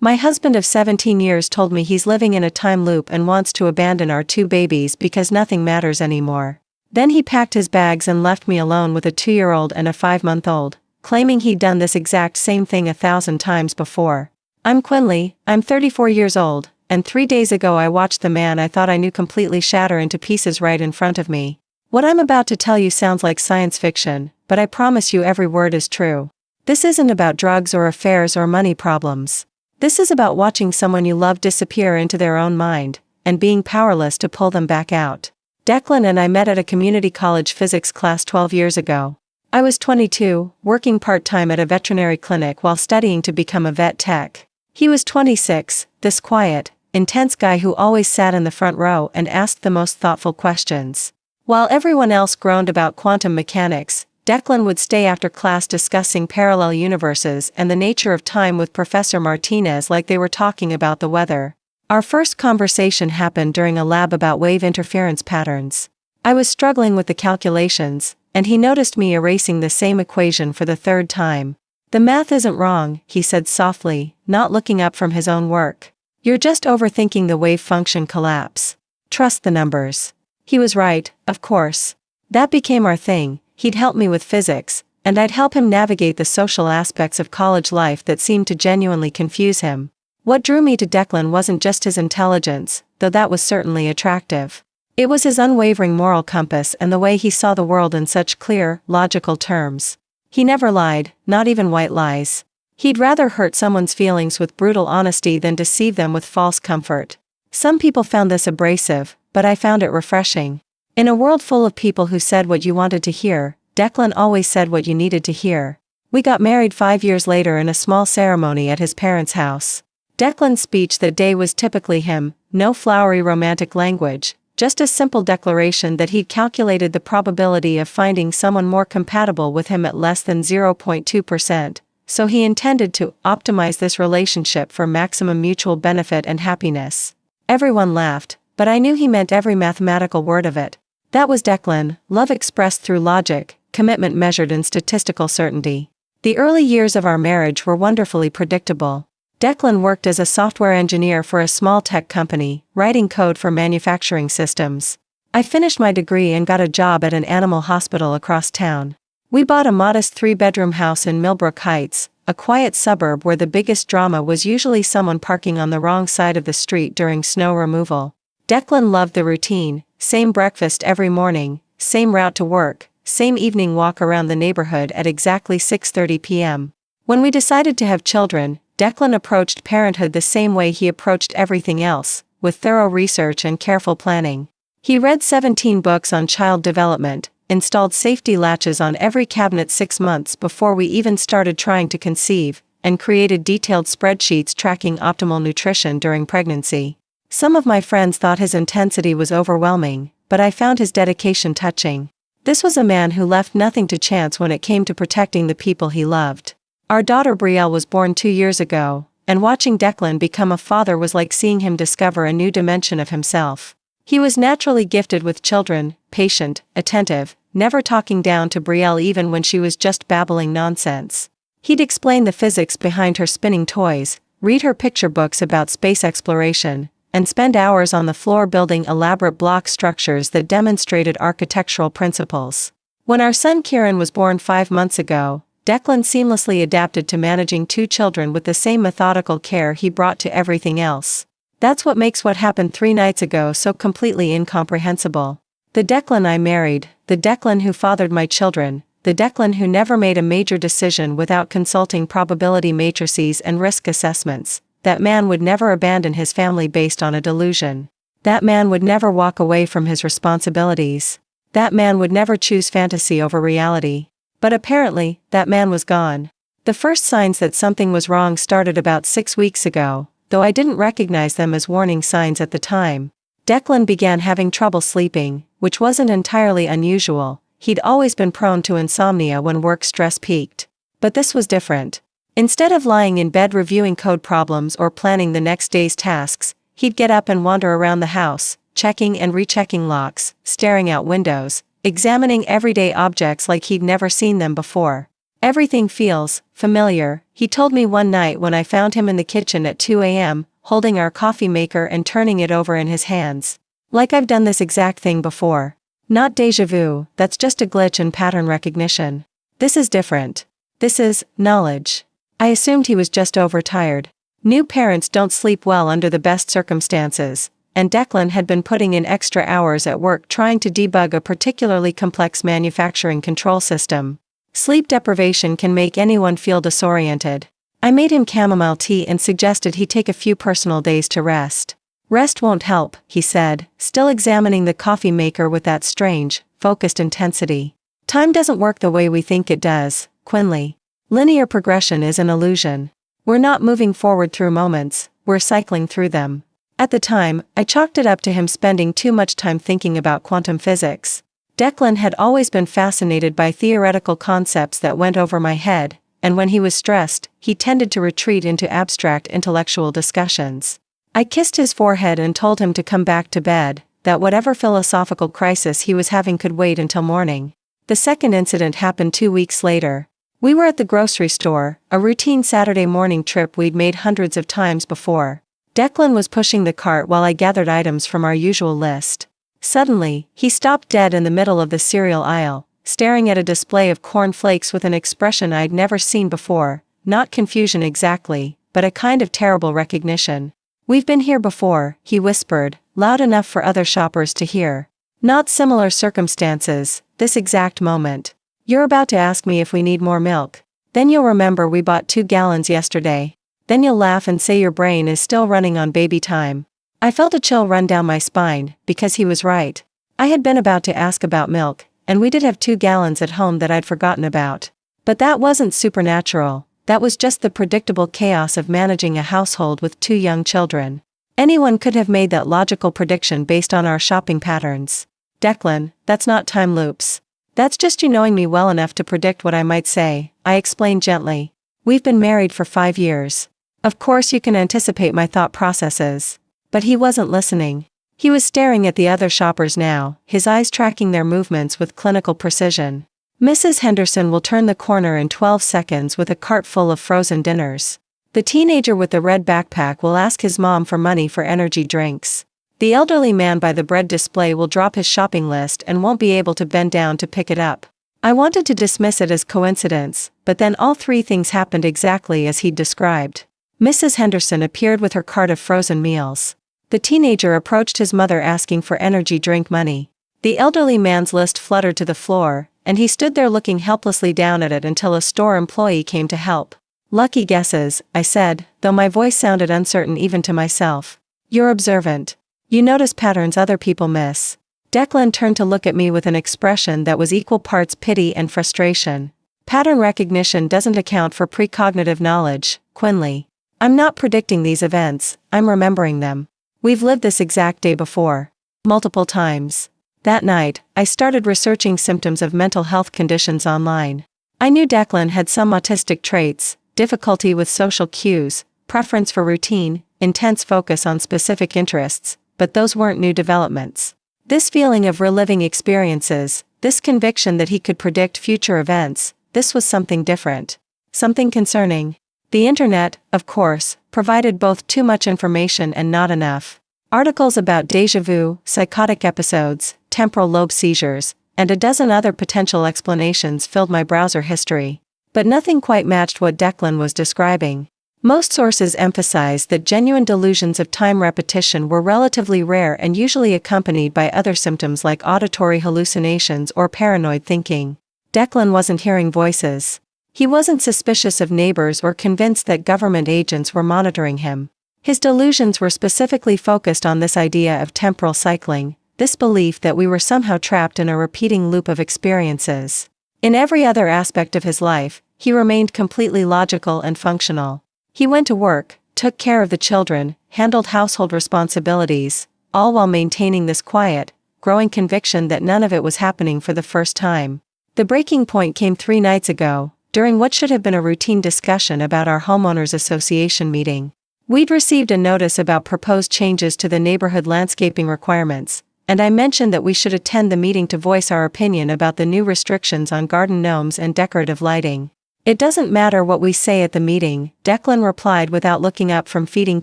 My husband of 17 years told me he's living in a time loop and wants to abandon our 2 babies because nothing matters anymore. Then he packed his bags and left me alone with a 2-year-old and a 5-month-old, claiming he'd done this exact same thing 1,000 times before. I'm Quinley, I'm 34 years old, and 3 days ago I watched the man I thought I knew completely shatter into pieces right in front of me. What I'm about to tell you sounds like science fiction, but I promise you every word is true. This isn't about drugs or affairs or money problems. This is about watching someone you love disappear into their own mind, and being powerless to pull them back out. Declan and I met at a community college physics class 12 years ago. I was 22, working part-time at a veterinary clinic while studying to become a vet tech. He was 26, this quiet, intense guy who always sat in the front row and asked the most thoughtful questions. While everyone else groaned about quantum mechanics, Declan would stay after class discussing parallel universes and the nature of time with Professor Martinez like they were talking about the weather. Our first conversation happened during a lab about wave interference patterns. I was struggling with the calculations, and he noticed me erasing the same equation for the 3rd time. "The math isn't wrong," he said softly, not looking up from his own work. "You're just overthinking the wave function collapse. Trust the numbers." He was right, of course. That became our thing. He'd help me with physics, and I'd help him navigate the social aspects of college life that seemed to genuinely confuse him. What drew me to Declan wasn't just his intelligence, though that was certainly attractive. It was his unwavering moral compass and the way he saw the world in such clear, logical terms. He never lied, not even white lies. He'd rather hurt someone's feelings with brutal honesty than deceive them with false comfort. Some people found this abrasive, but I found it refreshing. In a world full of people who said what you wanted to hear, Declan always said what you needed to hear. We got married 5 years later in a small ceremony at his parents' house. Declan's speech that day was typically him, no flowery romantic language, just a simple declaration that he'd calculated the probability of finding someone more compatible with him at less than 0.2%, so he intended to optimize this relationship for maximum mutual benefit and happiness. Everyone laughed, but I knew he meant every mathematical word of it. That was Declan, love expressed through logic, commitment measured in statistical certainty. The early years of our marriage were wonderfully predictable. Declan worked as a software engineer for a small tech company, writing code for manufacturing systems. I finished my degree and got a job at an animal hospital across town. We bought a modest 3-bedroom house in Millbrook Heights, a quiet suburb where the biggest drama was usually someone parking on the wrong side of the street during snow removal. Declan loved the routine, same breakfast every morning, same route to work, same evening walk around the neighborhood at exactly 6:30 p.m. When we decided to have children, Declan approached parenthood the same way he approached everything else, with thorough research and careful planning. He read 17 books on child development, installed safety latches on every cabinet 6 months before we even started trying to conceive, and created detailed spreadsheets tracking optimal nutrition during pregnancy. Some of my friends thought his intensity was overwhelming, but I found his dedication touching. This was a man who left nothing to chance when it came to protecting the people he loved. Our daughter Brielle was born 2 years ago, and watching Declan become a father was like seeing him discover a new dimension of himself. He was naturally gifted with children, patient, attentive, never talking down to Brielle even when she was just babbling nonsense. He'd explain the physics behind her spinning toys, read her picture books about space exploration, and spend hours on the floor building elaborate block structures that demonstrated architectural principles. When our son Kieran was born 5 months ago, Declan seamlessly adapted to managing 2 children with the same methodical care he brought to everything else. That's what makes what happened 3 nights ago so completely incomprehensible. The Declan I married, the Declan who fathered my children, the Declan who never made a major decision without consulting probability matrices and risk assessments. That man would never abandon his family based on a delusion. That man would never walk away from his responsibilities. That man would never choose fantasy over reality. But apparently, that man was gone. The first signs that something was wrong started about 6 weeks ago, though I didn't recognize them as warning signs at the time. Declan began having trouble sleeping, which wasn't entirely unusual. He'd always been prone to insomnia when work stress peaked. But this was different. Instead of lying in bed reviewing code problems or planning the next day's tasks, he'd get up and wander around the house, checking and rechecking locks, staring out windows, examining everyday objects like he'd never seen them before. Everything feels familiar, he told me one night when I found him in the kitchen at 2 a.m., holding our coffee maker and turning it over in his hands. Like I've done this exact thing before. Not déjà vu, that's just a glitch in pattern recognition. This is different. This is knowledge. I assumed he was just overtired. New parents don't sleep well under the best circumstances, and Declan had been putting in extra hours at work trying to debug a particularly complex manufacturing control system. Sleep deprivation can make anyone feel disoriented. I made him chamomile tea and suggested he take a few personal days to rest. Rest won't help, he said, still examining the coffee maker with that strange, focused intensity. Time doesn't work the way we think it does, Quinley. Linear progression is an illusion. We're not moving forward through moments, we're cycling through them. At the time, I chalked it up to him spending too much time thinking about quantum physics. Declan had always been fascinated by theoretical concepts that went over my head, and when he was stressed, he tended to retreat into abstract intellectual discussions. I kissed his forehead and told him to come back to bed, that whatever philosophical crisis he was having could wait until morning. The second incident happened 2 weeks later. We were at the grocery store, a routine Saturday morning trip we'd made hundreds of times before. Declan was pushing the cart while I gathered items from our usual list. Suddenly, he stopped dead in the middle of the cereal aisle, staring at a display of corn flakes with an expression I'd never seen before, not confusion exactly, but a kind of terrible recognition. "We've been here before," he whispered, loud enough for other shoppers to hear. "Not similar circumstances, this exact moment. You're about to ask me if we need more milk. Then you'll remember we bought 2 gallons yesterday. Then you'll laugh and say your brain is still running on baby time." I felt a chill run down my spine, because he was right. I had been about to ask about milk, and we did have 2 gallons at home that I'd forgotten about. But that wasn't supernatural. That was just the predictable chaos of managing a household with 2 young children. Anyone could have made that logical prediction based on our shopping patterns. "Declan, that's not time loops. That's just you knowing me well enough to predict what I might say," I explained gently. "We've been married for 5 years. Of course you can anticipate my thought processes." But he wasn't listening. He was staring at the other shoppers now, his eyes tracking their movements with clinical precision. "Mrs. Henderson will turn the corner in 12 seconds with a cart full of frozen dinners. The teenager with the red backpack will ask his mom for money for energy drinks. The elderly man by the bread display will drop his shopping list and won't be able to bend down to pick it up." I wanted to dismiss it as coincidence, but then all 3 things happened exactly as he'd described. Mrs. Henderson appeared with her cart of frozen meals. The teenager approached his mother asking for energy drink money. The elderly man's list fluttered to the floor, and he stood there looking helplessly down at it until a store employee came to help. "Lucky guesses," I said, though my voice sounded uncertain even to myself. "You're observant. You notice patterns other people miss." Declan turned to look at me with an expression that was equal parts pity and frustration. "Pattern recognition doesn't account for precognitive knowledge, Quinley. I'm not predicting these events, I'm remembering them. We've lived this exact day before. Multiple times." That night, I started researching symptoms of mental health conditions online. I knew Declan had some autistic traits, difficulty with social cues, preference for routine, intense focus on specific interests, but those weren't new developments. This feeling of reliving experiences, this conviction that he could predict future events, this was something different. Something concerning. The internet, of course, provided both too much information and not enough. Articles about déjà vu, psychotic episodes, temporal lobe seizures, and a dozen other potential explanations filled my browser history. But nothing quite matched what Declan was describing. Most sources emphasized that genuine delusions of time repetition were relatively rare and usually accompanied by other symptoms like auditory hallucinations or paranoid thinking. Declan wasn't hearing voices. He wasn't suspicious of neighbors or convinced that government agents were monitoring him. His delusions were specifically focused on this idea of temporal cycling, this belief that we were somehow trapped in a repeating loop of experiences. In every other aspect of his life, he remained completely logical and functional. He went to work, took care of the children, handled household responsibilities, all while maintaining this quiet, growing conviction that none of it was happening for the first time. The breaking point came 3 nights ago, during what should have been a routine discussion about our homeowners association meeting. We'd received a notice about proposed changes to the neighborhood landscaping requirements, and I mentioned that we should attend the meeting to voice our opinion about the new restrictions on garden gnomes and decorative lighting. It doesn't matter what we say at the meeting, Declan replied without looking up from feeding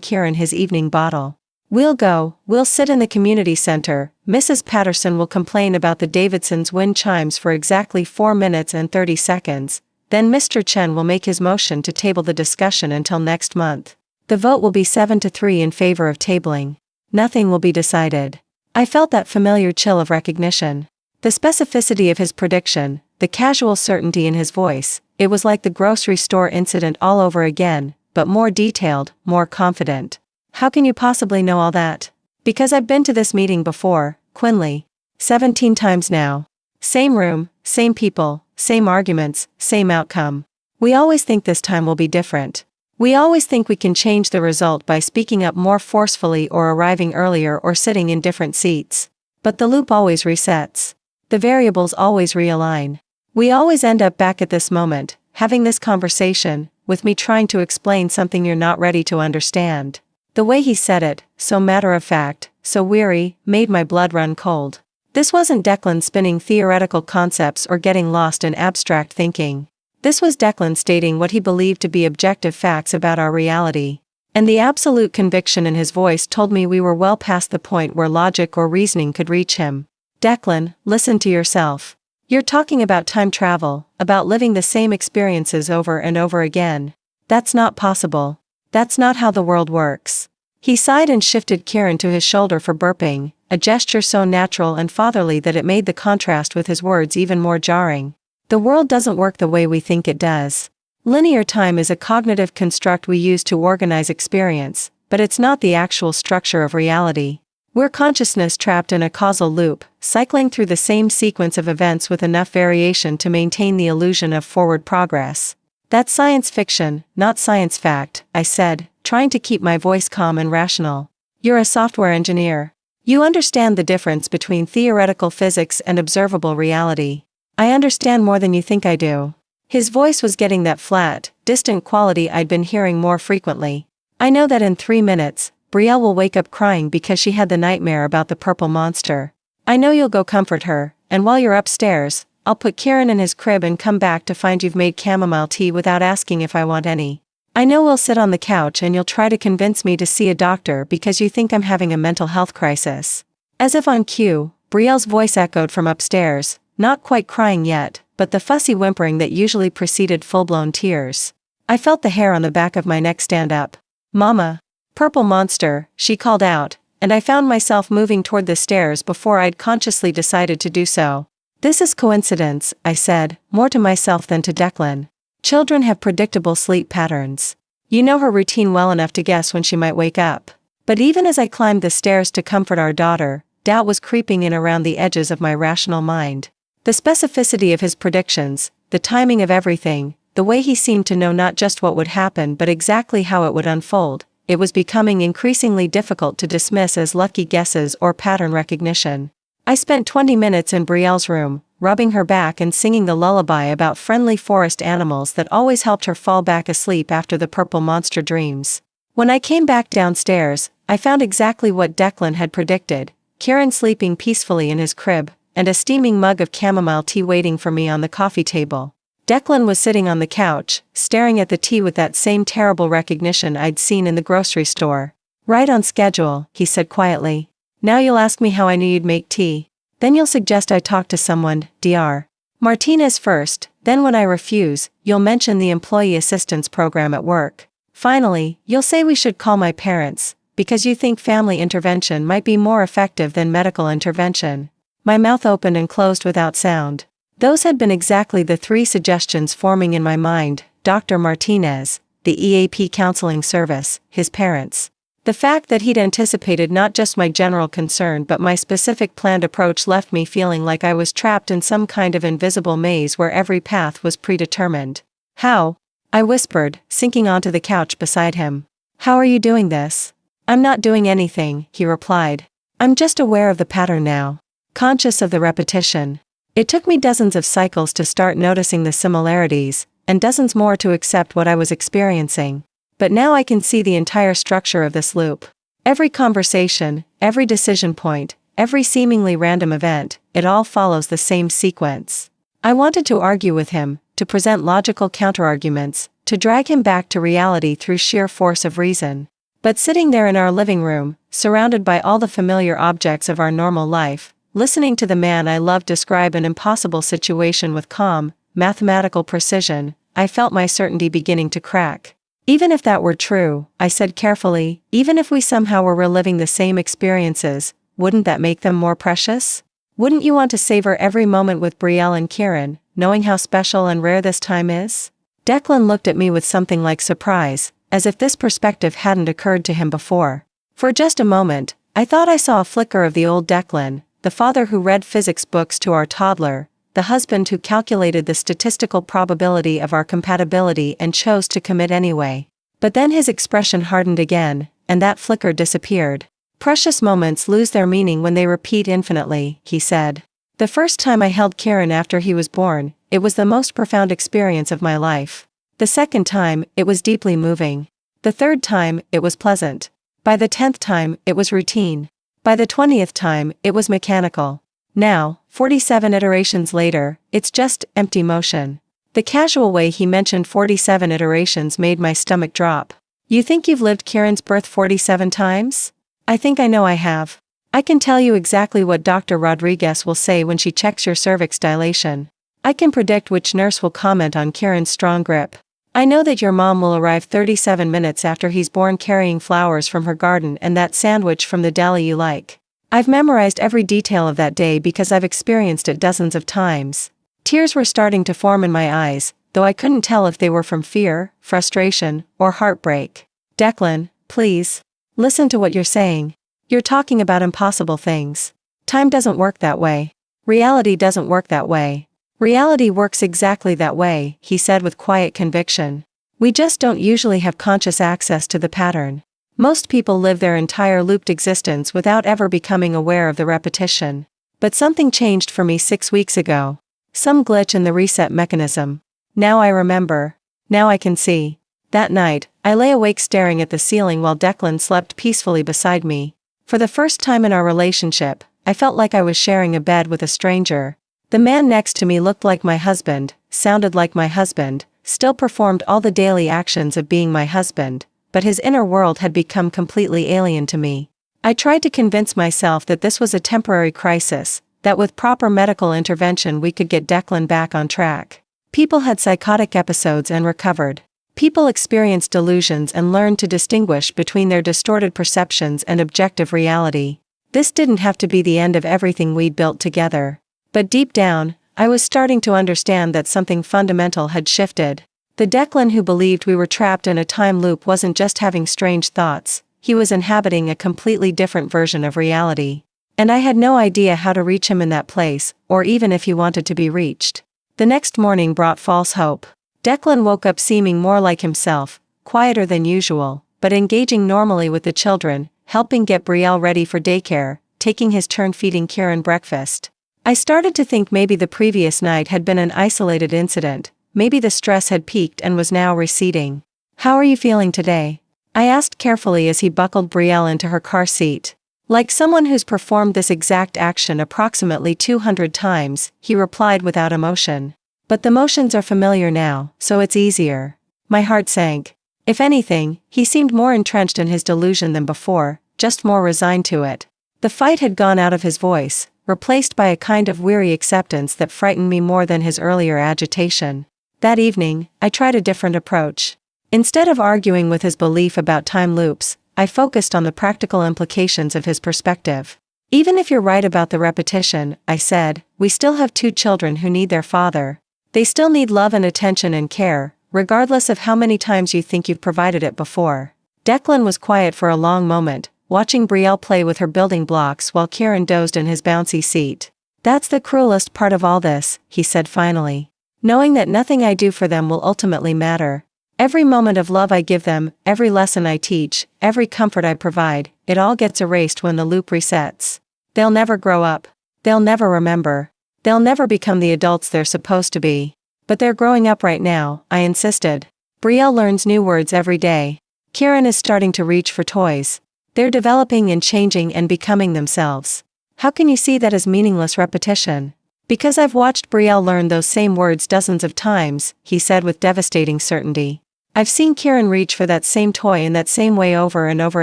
Kieran his evening bottle. We'll sit in the community center. Mrs. Patterson will complain about the Davidson's wind chimes for exactly 4 minutes and 30 seconds. Then Mr. Chen will make his motion to table the discussion until next month. The vote will be 7-3 in favor of tabling. Nothing will be decided. I felt that familiar chill of recognition. The specificity of his prediction, the casual certainty in his voice, it was like the grocery store incident all over again, but more detailed, more confident. How can you possibly know all that? Because I've been to this meeting before, Quinley. 17 times now. Same room, same people, same arguments, same outcome. We always think this time will be different. We always think we can change the result by speaking up more forcefully or arriving earlier or sitting in different seats. But the loop always resets. The variables always realign. We always end up back at this moment, having this conversation, with me trying to explain something you're not ready to understand. The way he said it, so matter-of-fact, so weary, made my blood run cold. This wasn't Declan spinning theoretical concepts or getting lost in abstract thinking. This was Declan stating what he believed to be objective facts about our reality. And the absolute conviction in his voice told me we were well past the point where logic or reasoning could reach him. Declan, listen to yourself. You're talking about time travel, about living the same experiences over and over again. That's not possible. That's not how the world works. He sighed and shifted Kieran to his shoulder for burping, a gesture so natural and fatherly that it made the contrast with his words even more jarring. The world doesn't work the way we think it does. Linear time is a cognitive construct we use to organize experience, but it's not the actual structure of reality. We're consciousness trapped in a causal loop, cycling through the same sequence of events with enough variation to maintain the illusion of forward progress. That's science fiction, not science fact, I said, trying to keep my voice calm and rational. You're a software engineer. You understand the difference between theoretical physics and observable reality. I understand more than you think I do. His voice was getting that flat, distant quality I'd been hearing more frequently. I know that in 3 minutes, Brielle will wake up crying because she had the nightmare about the purple monster. I know you'll go comfort her, and while you're upstairs, I'll put Kieran in his crib and come back to find you've made chamomile tea without asking if I want any. I know we'll sit on the couch and you'll try to convince me to see a doctor because you think I'm having a mental health crisis. As if on cue, Brielle's voice echoed from upstairs, not quite crying yet, but the fussy whimpering that usually preceded full-blown tears. I felt the hair on the back of my neck stand up. Mama. Purple monster, she called out, and I found myself moving toward the stairs before I'd consciously decided to do so. This is coincidence, I said, more to myself than to Declan. Children have predictable sleep patterns. You know her routine well enough to guess when she might wake up. But even as I climbed the stairs to comfort our daughter, doubt was creeping in around the edges of my rational mind. The specificity of his predictions, the timing of everything, the way he seemed to know not just what would happen but exactly how it would unfold, it was becoming increasingly difficult to dismiss as lucky guesses or pattern recognition. I spent 20 minutes in Brielle's room, rubbing her back and singing the lullaby about friendly forest animals that always helped her fall back asleep after the purple monster dreams. When I came back downstairs, I found exactly what Declan had predicted, Kieran sleeping peacefully in his crib, and a steaming mug of chamomile tea waiting for me on the coffee table. Declan was sitting on the couch, staring at the tea with that same terrible recognition I'd seen in the grocery store. Right on schedule, he said quietly. Now you'll ask me how I knew you'd make tea. Then you'll suggest I talk to someone, Dr. Martinez first, then when I refuse, you'll mention the employee assistance program at work. Finally, you'll say we should call my parents, because you think family intervention might be more effective than medical intervention. My mouth opened and closed without sound. Those had been exactly the 3 suggestions forming in my mind: Dr. Martinez, the EAP counseling service, his parents. The fact that he'd anticipated not just my general concern but my specific planned approach left me feeling like I was trapped in some kind of invisible maze where every path was predetermined. How? I whispered, sinking onto the couch beside him. How are you doing this? I'm not doing anything, he replied. I'm just aware of the pattern now. Conscious of the repetition. It took me dozens of cycles to start noticing the similarities, and dozens more to accept what I was experiencing. But now I can see the entire structure of this loop. Every conversation, every decision point, every seemingly random event, it all follows the same sequence. I wanted to argue with him, to present logical counterarguments, to drag him back to reality through sheer force of reason. But sitting there in our living room, surrounded by all the familiar objects of our normal life, listening to the man I loved describe an impossible situation with calm, mathematical precision, I felt my certainty beginning to crack. Even if that were true, I said carefully, even if we somehow were reliving the same experiences, wouldn't that make them more precious? Wouldn't you want to savor every moment with Brielle and Kieran, knowing how special and rare this time is? Declan looked at me with something like surprise, as if this perspective hadn't occurred to him before. For just a moment, I thought I saw a flicker of the old Declan, the father who read physics books to our toddler, the husband who calculated the statistical probability of our compatibility and chose to commit anyway. But then his expression hardened again, and that flicker disappeared. Precious moments lose their meaning when they repeat infinitely, he said. The first time I held Kieran after he was born, it was the most profound experience of my life. The second time, it was deeply moving. The third time, it was pleasant. By the 10th time, it was routine. By the 20th time, it was mechanical. Now, 47 iterations later, it's just empty motion. The casual way he mentioned 47 iterations made my stomach drop. You think you've lived Kieran's birth 47 times? I think I know I have. I can tell you exactly what Dr. Rodriguez will say when she checks your cervix dilation. I can predict which nurse will comment on Kieran's strong grip. I know that your mom will arrive 37 minutes after he's born carrying flowers from her garden and that sandwich from the deli you like. I've memorized every detail of that day because I've experienced it dozens of times. Tears were starting to form in my eyes, though I couldn't tell if they were from fear, frustration, or heartbreak. Declan, please. Listen to what you're saying. You're talking about impossible things. Time doesn't work that way. Reality doesn't work that way. Reality works exactly that way, he said with quiet conviction. We just don't usually have conscious access to the pattern. Most people live their entire looped existence without ever becoming aware of the repetition. But something changed for me 6 weeks ago. Some glitch in the reset mechanism. Now I remember. Now I can see. That night, I lay awake staring at the ceiling while Declan slept peacefully beside me. For the first time in our relationship, I felt like I was sharing a bed with a stranger. The man next to me looked like my husband, sounded like my husband, still performed all the daily actions of being my husband, but his inner world had become completely alien to me. I tried to convince myself that this was a temporary crisis, that with proper medical intervention we could get Declan back on track. People had psychotic episodes and recovered. People experienced delusions and learned to distinguish between their distorted perceptions and objective reality. This didn't have to be the end of everything we'd built together. But deep down, I was starting to understand that something fundamental had shifted. The Declan who believed we were trapped in a time loop wasn't just having strange thoughts, he was inhabiting a completely different version of reality. And I had no idea how to reach him in that place, or even if he wanted to be reached. The next morning brought false hope. Declan woke up seeming more like himself, quieter than usual, but engaging normally with the children, helping get Brielle ready for daycare, taking his turn feeding Kieran breakfast. I started to think maybe the previous night had been an isolated incident, maybe the stress had peaked and was now receding. How are you feeling today? I asked carefully as he buckled Brielle into her car seat. Like someone who's performed this exact action approximately 200 times, he replied without emotion. But the motions are familiar now, so it's easier. My heart sank. If anything, he seemed more entrenched in his delusion than before, just more resigned to it. The fight had gone out of his voice, replaced by a kind of weary acceptance that frightened me more than his earlier agitation. That evening, I tried a different approach. Instead of arguing with his belief about time loops, I focused on the practical implications of his perspective. Even if you're right about the repetition, I said, we still have 2 children who need their father. They still need love and attention and care, regardless of how many times you think you've provided it before. Declan was quiet for a long moment, watching Brielle play with her building blocks while Kieran dozed in his bouncy seat. That's the cruelest part of all this, he said finally. Knowing that nothing I do for them will ultimately matter. Every moment of love I give them, every lesson I teach, every comfort I provide, it all gets erased when the loop resets. They'll never grow up. They'll never remember. They'll never become the adults they're supposed to be. But they're growing up right now, I insisted. Brielle learns new words every day. Kieran is starting to reach for toys. They're developing and changing and becoming themselves. How can you see that as meaningless repetition? Because I've watched Brielle learn those same words dozens of times, he said with devastating certainty. I've seen Kieran reach for that same toy in that same way over and over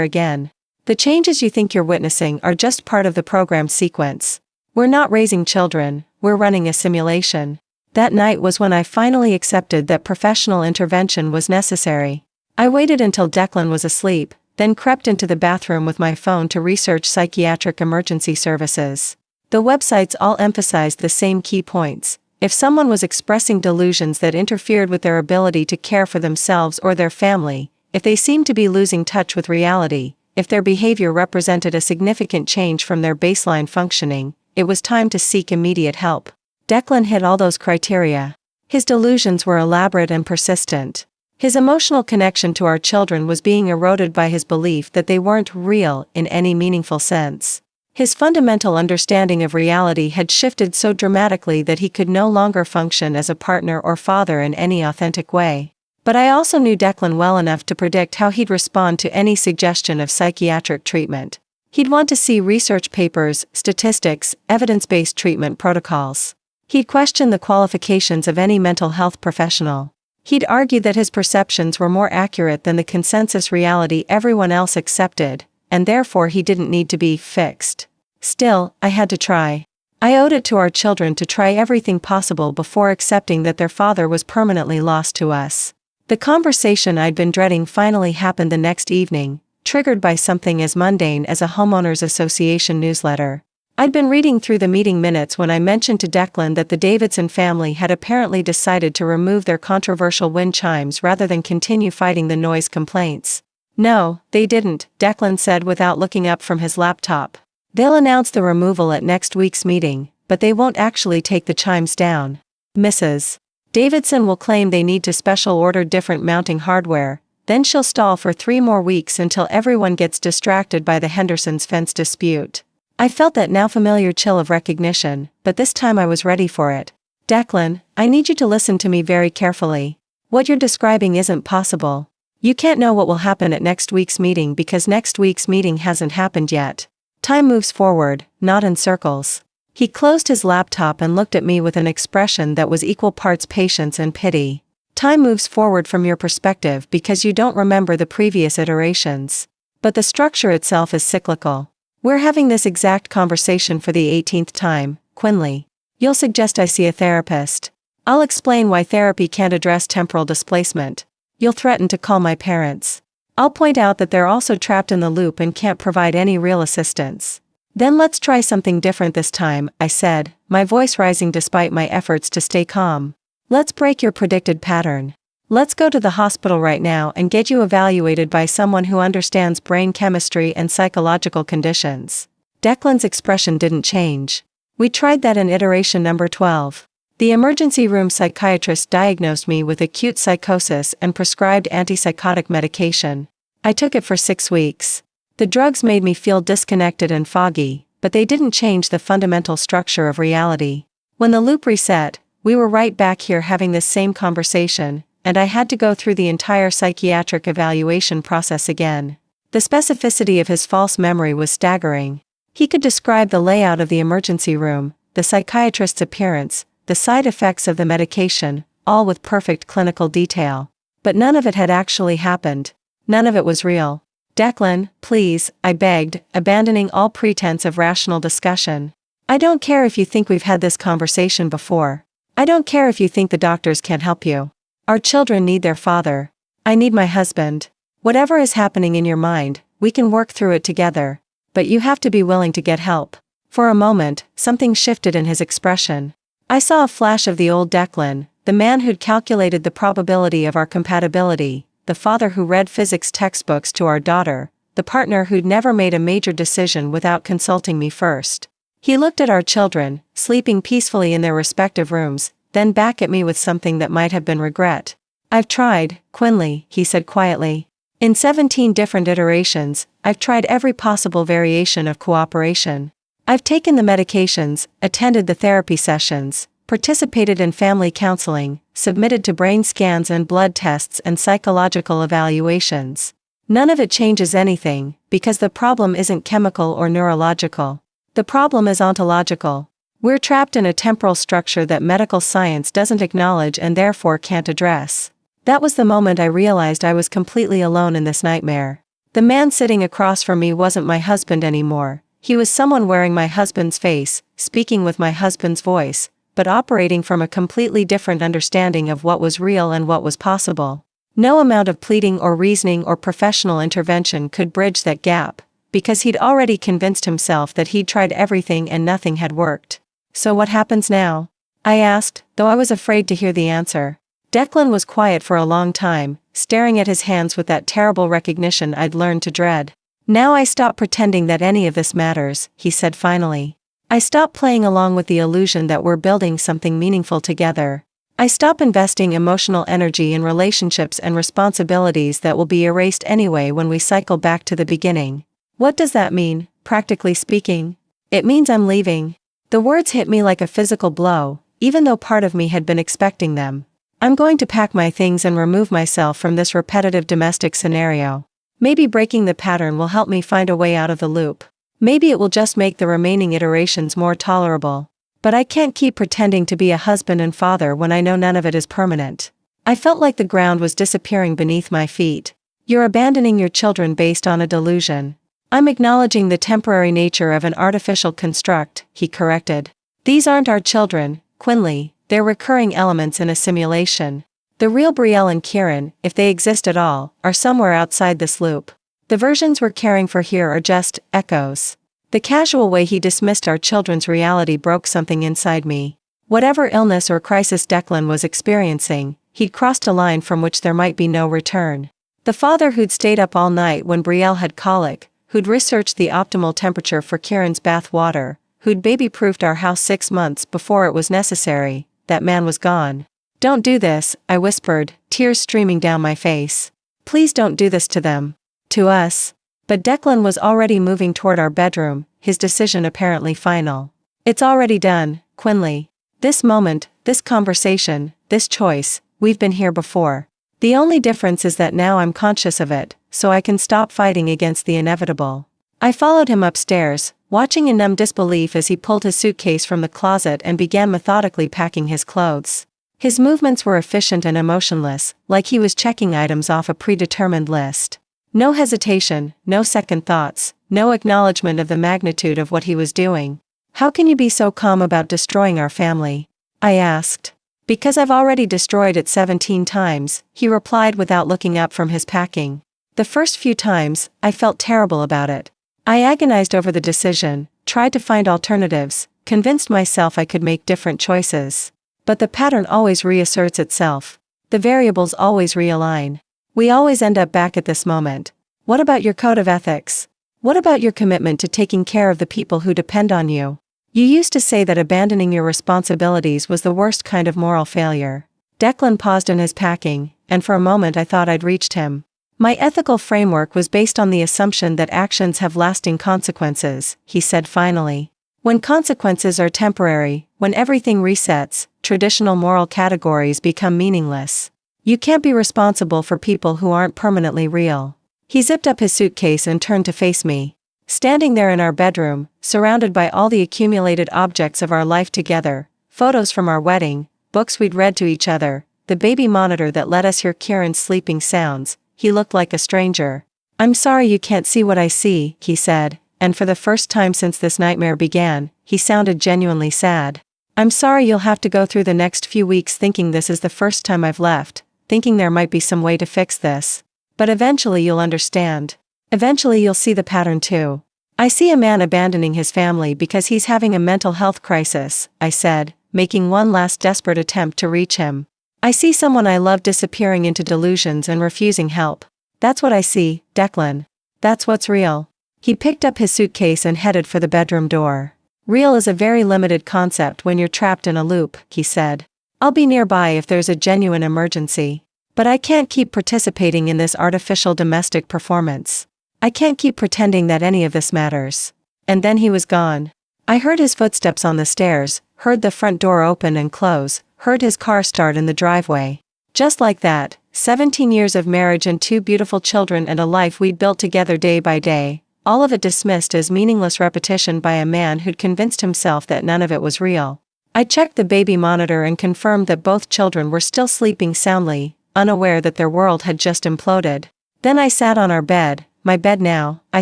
again. The changes you think you're witnessing are just part of the programmed sequence. We're not raising children, we're running a simulation. That night was when I finally accepted that professional intervention was necessary. I waited until Declan was asleep, then crept into the bathroom with my phone to research psychiatric emergency services. The websites all emphasized the same key points. If someone was expressing delusions that interfered with their ability to care for themselves or their family, if they seemed to be losing touch with reality, if their behavior represented a significant change from their baseline functioning, it was time to seek immediate help. Declan hit all those criteria. His delusions were elaborate and persistent. His emotional connection to our children was being eroded by his belief that they weren't real in any meaningful sense. His fundamental understanding of reality had shifted so dramatically that he could no longer function as a partner or father in any authentic way. But I also knew Declan well enough to predict how he'd respond to any suggestion of psychiatric treatment. He'd want to see research papers, statistics, evidence-based treatment protocols. He'd question the qualifications of any mental health professional. He'd argue that his perceptions were more accurate than the consensus reality everyone else accepted, and therefore he didn't need to be fixed. Still, I had to try. I owed it to our children to try everything possible before accepting that their father was permanently lost to us. The conversation I'd been dreading finally happened the next evening, triggered by something as mundane as a homeowners association newsletter. I'd been reading through the meeting minutes when I mentioned to Declan that the Davidson family had apparently decided to remove their controversial wind chimes rather than continue fighting the noise complaints. No, they didn't, Declan said without looking up from his laptop. They'll announce the removal at next week's meeting, but they won't actually take the chimes down. Mrs. Davidson will claim they need to special order different mounting hardware, then she'll stall for 3 more weeks until everyone gets distracted by the Hendersons' fence dispute. I felt that now familiar chill of recognition, but this time I was ready for it. Declan, I need you to listen to me very carefully. What you're describing isn't possible. You can't know what will happen at next week's meeting because next week's meeting hasn't happened yet. Time moves forward, not in circles. He closed his laptop and looked at me with an expression that was equal parts patience and pity. Time moves forward from your perspective because you don't remember the previous iterations. But the structure itself is cyclical. We're having this exact conversation for the 18th time, Quinley. You'll suggest I see a therapist. I'll explain why therapy can't address temporal displacement. You'll threaten to call my parents. I'll point out that they're also trapped in the loop and can't provide any real assistance. Then let's try something different this time, I said, my voice rising despite my efforts to stay calm. Let's break your predicted pattern. Let's go to the hospital right now and get you evaluated by someone who understands brain chemistry and psychological conditions. Declan's expression didn't change. We tried that in iteration number 12. The emergency room psychiatrist diagnosed me with acute psychosis and prescribed antipsychotic medication. I took it for 6 weeks. The drugs made me feel disconnected and foggy, but they didn't change the fundamental structure of reality. When the loop reset, we were right back here having this same conversation, and I had to go through the entire psychiatric evaluation process again. The specificity of his false memory was staggering. He could describe the layout of the emergency room, the psychiatrist's appearance, the side effects of the medication, all with perfect clinical detail. But none of it had actually happened. None of it was real. Declan, please, I begged, abandoning all pretense of rational discussion. I don't care if you think we've had this conversation before. I don't care if you think the doctors can't help you. Our children need their father. I need my husband. Whatever is happening in your mind, we can work through it together. But you have to be willing to get help. For a moment, something shifted in his expression. I saw a flash of the old Declan, the man who'd calculated the probability of our compatibility, the father who read physics textbooks to our daughter, the partner who'd never made a major decision without consulting me first. He looked at our children, sleeping peacefully in their respective rooms, then back at me with something that might have been regret. I've tried, Quinley, he said quietly. In 17 different iterations, I've tried every possible variation of cooperation. I've taken the medications, attended the therapy sessions, participated in family counseling, submitted to brain scans and blood tests and psychological evaluations. None of it changes anything, because the problem isn't chemical or neurological. The problem is ontological. We're trapped in a temporal structure that medical science doesn't acknowledge and therefore can't address. That was the moment I realized I was completely alone in this nightmare. The man sitting across from me wasn't my husband anymore. He was someone wearing my husband's face, speaking with my husband's voice, but operating from a completely different understanding of what was real and what was possible. No amount of pleading or reasoning or professional intervention could bridge that gap, because he'd already convinced himself that he'd tried everything and nothing had worked. So what happens now? I asked, though I was afraid to hear the answer. Declan was quiet for a long time, staring at his hands with that terrible recognition I'd learned to dread. Now I stop pretending that any of this matters, he said finally. I stop playing along with the illusion that we're building something meaningful together. I stop investing emotional energy in relationships and responsibilities that will be erased anyway when we cycle back to the beginning. What does that mean, practically speaking? It means I'm leaving. The words hit me like a physical blow, even though part of me had been expecting them. I'm going to pack my things and remove myself from this repetitive domestic scenario. Maybe breaking the pattern will help me find a way out of the loop. Maybe it will just make the remaining iterations more tolerable. But I can't keep pretending to be a husband and father when I know none of it is permanent. I felt like the ground was disappearing beneath my feet. You're abandoning your children based on a delusion. I'm acknowledging the temporary nature of an artificial construct, he corrected. These aren't our children, Quinley, they're recurring elements in a simulation. The real Brielle and Kieran, if they exist at all, are somewhere outside this loop. The versions we're caring for here are just echoes. The casual way he dismissed our children's reality broke something inside me. Whatever illness or crisis Declan was experiencing, he'd crossed a line from which there might be no return. The father who'd stayed up all night when Brielle had colic, who'd researched the optimal temperature for Kieran's bath water, who'd baby-proofed our house 6 months before it was necessary, that man was gone. Don't do this, I whispered, tears streaming down my face. Please don't do this to them. To us. But Declan was already moving toward our bedroom, his decision apparently final. It's already done, Quinley. This moment, this conversation, this choice, we've been here before. The only difference is that now I'm conscious of it, so I can stop fighting against the inevitable. I followed him upstairs, watching in numb disbelief as he pulled his suitcase from the closet and began methodically packing his clothes. His movements were efficient and emotionless, like he was checking items off a predetermined list. No hesitation, no second thoughts, no acknowledgement of the magnitude of what he was doing. How can you be so calm about destroying our family? I asked. Because I've already destroyed it 17 times, he replied without looking up from his packing. The first few times, I felt terrible about it. I agonized over the decision, tried to find alternatives, convinced myself I could make different choices. But the pattern always reasserts itself. The variables always realign. We always end up back at this moment. What about your code of ethics? What about your commitment to taking care of the people who depend on you? You used to say that abandoning your responsibilities was the worst kind of moral failure. Declan paused in his packing, and for a moment I thought I'd reached him. My ethical framework was based on the assumption that actions have lasting consequences, he said finally. When consequences are temporary, when everything resets, traditional moral categories become meaningless. You can't be responsible for people who aren't permanently real. He zipped up his suitcase and turned to face me. Standing there in our bedroom, surrounded by all the accumulated objects of our life together, photos from our wedding, books we'd read to each other, the baby monitor that let us hear Kieran's sleeping sounds, he looked like a stranger. I'm sorry you can't see what I see, he said, and for the first time since this nightmare began, he sounded genuinely sad. I'm sorry you'll have to go through the next few weeks thinking this is the first time I've left, thinking there might be some way to fix this. But eventually you'll understand. Eventually you'll see the pattern too. I see a man abandoning his family because he's having a mental health crisis, I said, making one last desperate attempt to reach him. I see someone I love disappearing into delusions and refusing help. That's what I see, Declan. That's what's real. He picked up his suitcase and headed for the bedroom door. Real is a very limited concept when you're trapped in a loop, he said. I'll be nearby if there's a genuine emergency. But I can't keep participating in this artificial domestic performance. I can't keep pretending that any of this matters. And then he was gone. I heard his footsteps on the stairs, heard the front door open and close, heard his car start in the driveway. Just like that, 17 years of marriage and 2 beautiful children and a life we'd built together day by day, all of it dismissed as meaningless repetition by a man who'd convinced himself that none of it was real. I checked the baby monitor and confirmed that both children were still sleeping soundly, unaware that their world had just imploded. Then I sat on our bed, my bed now, I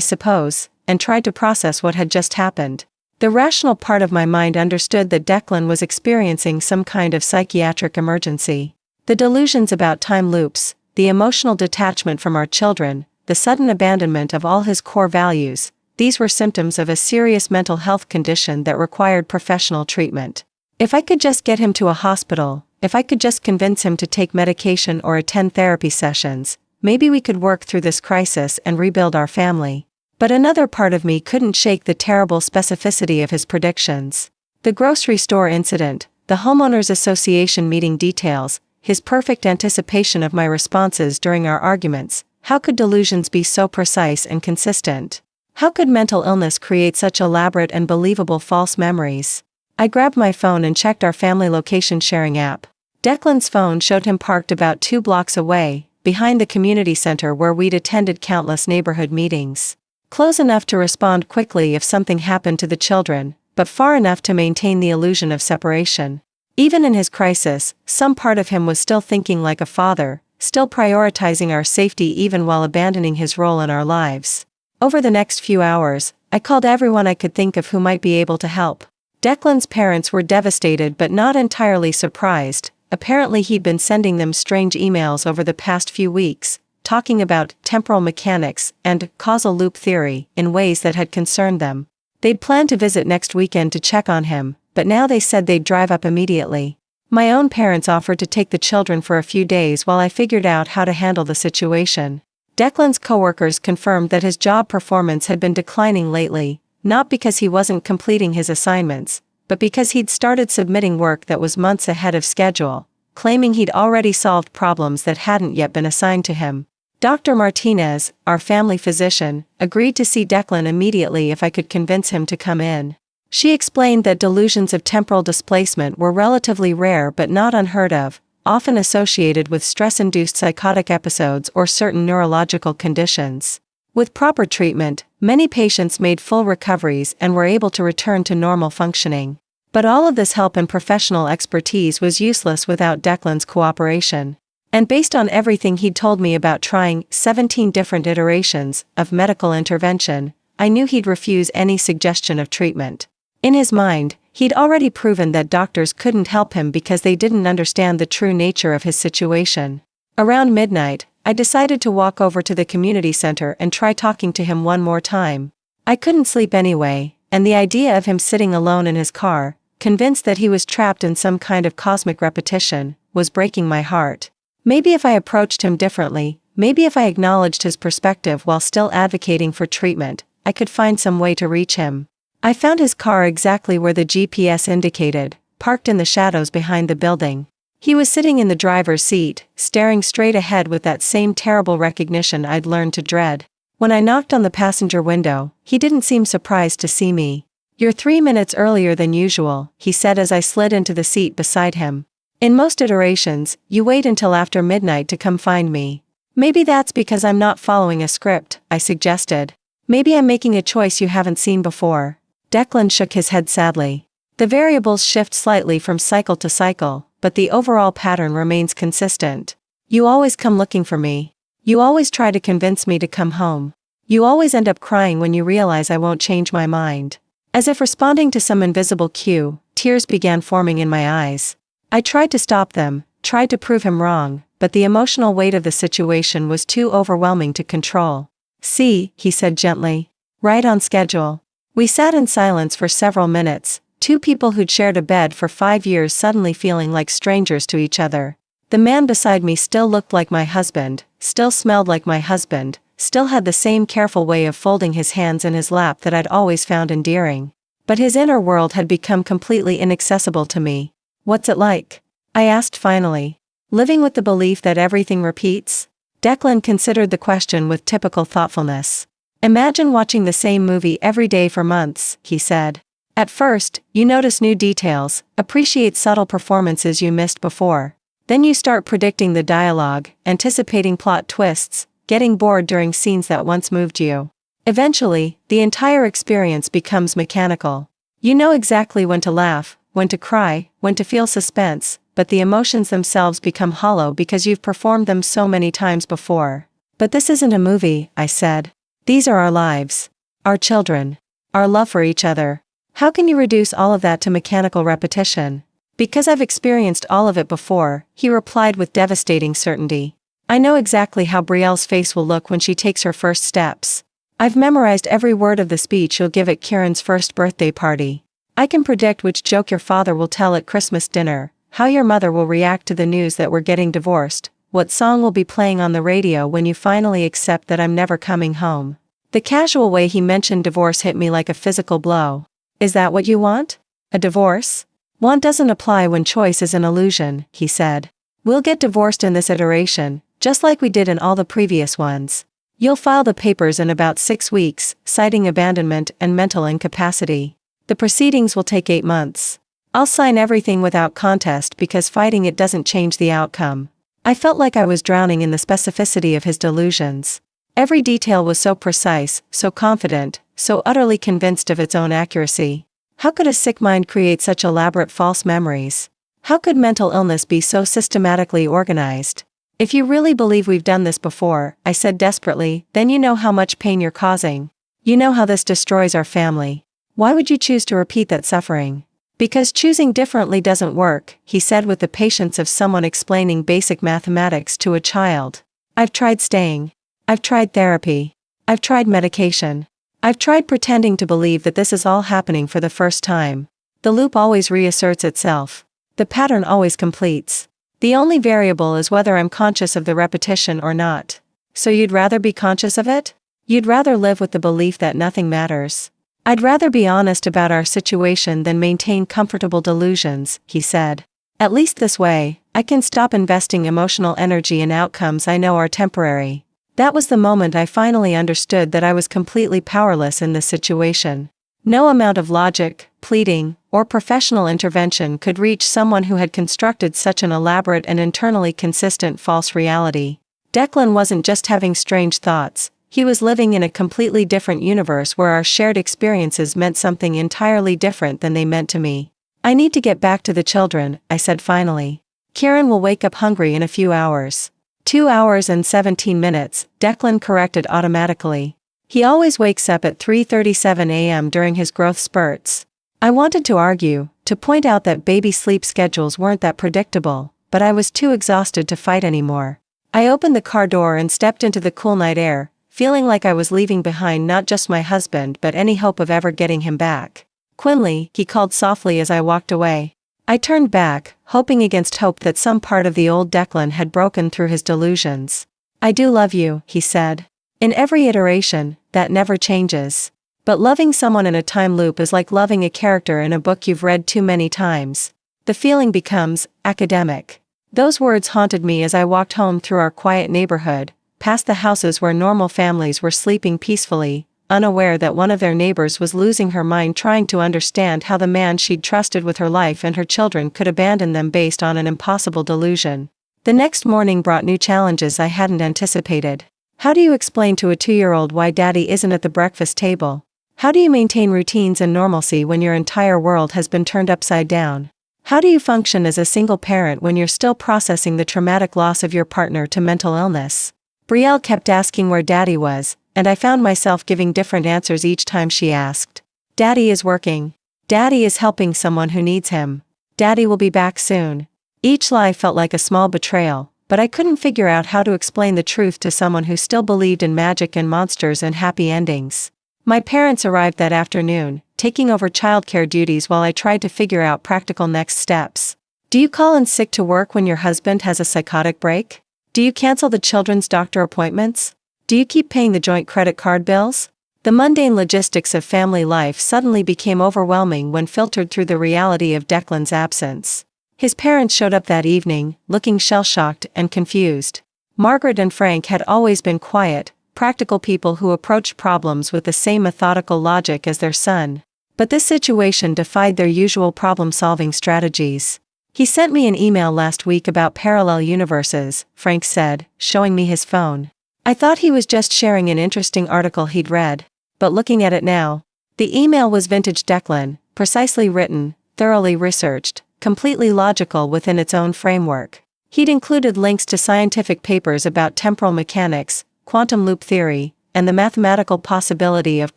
suppose, and tried to process what had just happened. The rational part of my mind understood that Declan was experiencing some kind of psychiatric emergency. The delusions about time loops, the emotional detachment from our children, the sudden abandonment of all his core values, these were symptoms of a serious mental health condition that required professional treatment. If I could just get him to a hospital, if I could just convince him to take medication or attend therapy sessions, maybe we could work through this crisis and rebuild our family. But another part of me couldn't shake the terrible specificity of his predictions. The grocery store incident, the homeowners association meeting details, his perfect anticipation of my responses during our arguments. How could delusions be so precise and consistent? How could mental illness create such elaborate and believable false memories? I grabbed my phone and checked our family location sharing app. Declan's phone showed him parked about 2 blocks away, behind the community center where we'd attended countless neighborhood meetings. Close enough to respond quickly if something happened to the children, but far enough to maintain the illusion of separation. Even in his crisis, some part of him was still thinking like a father, still prioritizing our safety even while abandoning his role in our lives. Over the next few hours, I called everyone I could think of who might be able to help. Declan's parents were devastated but not entirely surprised. Apparently he'd been sending them strange emails over the past few weeks, talking about temporal mechanics and causal loop theory in ways that had concerned them. They'd planned to visit next weekend to check on him, but now they said they'd drive up immediately. My own parents offered to take the children for a few days while I figured out how to handle the situation. Declan's coworkers confirmed that his job performance had been declining lately, not because he wasn't completing his assignments, but because he'd started submitting work that was months ahead of schedule, claiming he'd already solved problems that hadn't yet been assigned to him. Dr. Martinez, our family physician, agreed to see Declan immediately if I could convince him to come in. She explained that delusions of temporal displacement were relatively rare but not unheard of, often associated with stress-induced psychotic episodes or certain neurological conditions. With proper treatment, many patients made full recoveries and were able to return to normal functioning. But all of this help and professional expertise was useless without Declan's cooperation. And based on everything he'd told me about trying 17 different iterations of medical intervention, I knew he'd refuse any suggestion of treatment. In his mind, he'd already proven that doctors couldn't help him because they didn't understand the true nature of his situation. Around midnight, I decided to walk over to the community center and try talking to him one more time. I couldn't sleep anyway, and the idea of him sitting alone in his car, convinced that he was trapped in some kind of cosmic repetition, was breaking my heart. Maybe if I approached him differently, maybe if I acknowledged his perspective while still advocating for treatment, I could find some way to reach him. I found his car exactly where the GPS indicated, parked in the shadows behind the building. He was sitting in the driver's seat, staring straight ahead with that same terrible recognition I'd learned to dread. When I knocked on the passenger window, he didn't seem surprised to see me. "You're 3 minutes earlier than usual," he said as I slid into the seat beside him. "In most iterations, you wait until after midnight to come find me." "Maybe that's because I'm not following a script," I suggested. "Maybe I'm making a choice you haven't seen before." Declan shook his head sadly. "The variables shift slightly from cycle to cycle, but the overall pattern remains consistent. You always come looking for me. You always try to convince me to come home. You always end up crying when you realize I won't change my mind." As if responding to some invisible cue, tears began forming in my eyes. I tried to stop them, tried to prove him wrong, but the emotional weight of the situation was too overwhelming to control. "See," he said gently. "Right on schedule." We sat in silence for several minutes, two people who'd shared a bed for 5 years suddenly feeling like strangers to each other. The man beside me still looked like my husband, still smelled like my husband, still had the same careful way of folding his hands in his lap that I'd always found endearing. But his inner world had become completely inaccessible to me. "What's it like?" I asked finally. "Living with the belief that everything repeats?" Declan considered the question with typical thoughtfulness. "Imagine watching the same movie every day for months," he said. "At first, you notice new details, appreciate subtle performances you missed before. Then you start predicting the dialogue, anticipating plot twists, getting bored during scenes that once moved you. Eventually, the entire experience becomes mechanical. You know exactly when to laugh, when to cry, when to feel suspense, but the emotions themselves become hollow because you've performed them so many times before. But this isn't a movie, I said. These are our lives. Our children. Our love for each other. How can you reduce all of that to mechanical repetition? Because I've experienced all of it before, he replied with devastating certainty. I know exactly how Brielle's face will look when she takes her first steps. I've memorized every word of the speech you'll give at Kieran's first birthday party. I can predict which joke your father will tell at Christmas dinner, how your mother will react to the news that we're getting divorced, what song will be playing on the radio when you finally accept that I'm never coming home. The casual way he mentioned divorce hit me like a physical blow. Is that what you want? A divorce? Want doesn't apply when choice is an illusion, he said. We'll get divorced in this iteration, just like we did in all the previous ones. You'll file the papers in about 6 weeks, citing abandonment and mental incapacity. The proceedings will take 8 months. I'll sign everything without contest because fighting it doesn't change the outcome. I felt like I was drowning in the specificity of his delusions. Every detail was so precise, so confident, so utterly convinced of its own accuracy. How could a sick mind create such elaborate false memories? How could mental illness be so systematically organized? If you really believe we've done this before, I said desperately, then you know how much pain you're causing. You know how this destroys our family. Why would you choose to repeat that suffering? Because choosing differently doesn't work, he said with the patience of someone explaining basic mathematics to a child. I've tried staying. I've tried therapy. I've tried medication. I've tried pretending to believe that this is all happening for the first time. The loop always reasserts itself. The pattern always completes. The only variable is whether I'm conscious of the repetition or not. So you'd rather be conscious of it? You'd rather live with the belief that nothing matters? I'd rather be honest about our situation than maintain comfortable delusions, he said. At least this way, I can stop investing emotional energy in outcomes I know are temporary. That was the moment I finally understood that I was completely powerless in this situation. No amount of logic, pleading, or professional intervention could reach someone who had constructed such an elaborate and internally consistent false reality. Declan wasn't just having strange thoughts, he was living in a completely different universe where our shared experiences meant something entirely different than they meant to me. I need to get back to the children, I said finally. Kieran will wake up hungry in a few hours. 2 hours and 17 minutes, Declan corrected automatically. He always wakes up at 3:37 a.m. during his growth spurts. I wanted to argue, to point out that baby sleep schedules weren't that predictable, but I was too exhausted to fight anymore. I opened the car door and stepped into the cool night air, feeling like I was leaving behind not just my husband but any hope of ever getting him back. Quinley, he called softly as I walked away. I turned back, hoping against hope that some part of the old Declan had broken through his delusions. I do love you, he said. In every iteration, that never changes. But loving someone in a time loop is like loving a character in a book you've read too many times. The feeling becomes academic. Those words haunted me as I walked home through our quiet neighborhood, past the houses where normal families were sleeping peacefully, unaware that one of their neighbors was losing her mind trying to understand how the man she'd trusted with her life and her children could abandon them based on an impossible delusion. The next morning brought new challenges I hadn't anticipated. How do you explain to a 2-year-old why daddy isn't at the breakfast table? How do you maintain routines and normalcy when your entire world has been turned upside down? How do you function as a single parent when you're still processing the traumatic loss of your partner to mental illness? Brielle kept asking where daddy was, and I found myself giving different answers each time she asked. Daddy is working. Daddy is helping someone who needs him. Daddy will be back soon. Each lie felt like a small betrayal, but I couldn't figure out how to explain the truth to someone who still believed in magic and monsters and happy endings. My parents arrived that afternoon, taking over childcare duties while I tried to figure out practical next steps. Do you call in sick to work when your husband has a psychotic break? Do you cancel the children's doctor appointments? Do you keep paying the joint credit card bills? The mundane logistics of family life suddenly became overwhelming when filtered through the reality of Declan's absence. His parents showed up that evening, looking shell-shocked and confused. Margaret and Frank had always been quiet, practical people who approached problems with the same methodical logic as their son. But this situation defied their usual problem-solving strategies. He sent me an email last week about parallel universes, Frank said, showing me his phone. I thought he was just sharing an interesting article he'd read. but looking at it now, the email was vintage Declan, precisely written, thoroughly researched, completely logical within its own framework. He'd included links to scientific papers about temporal mechanics, quantum loop theory, and the mathematical possibility of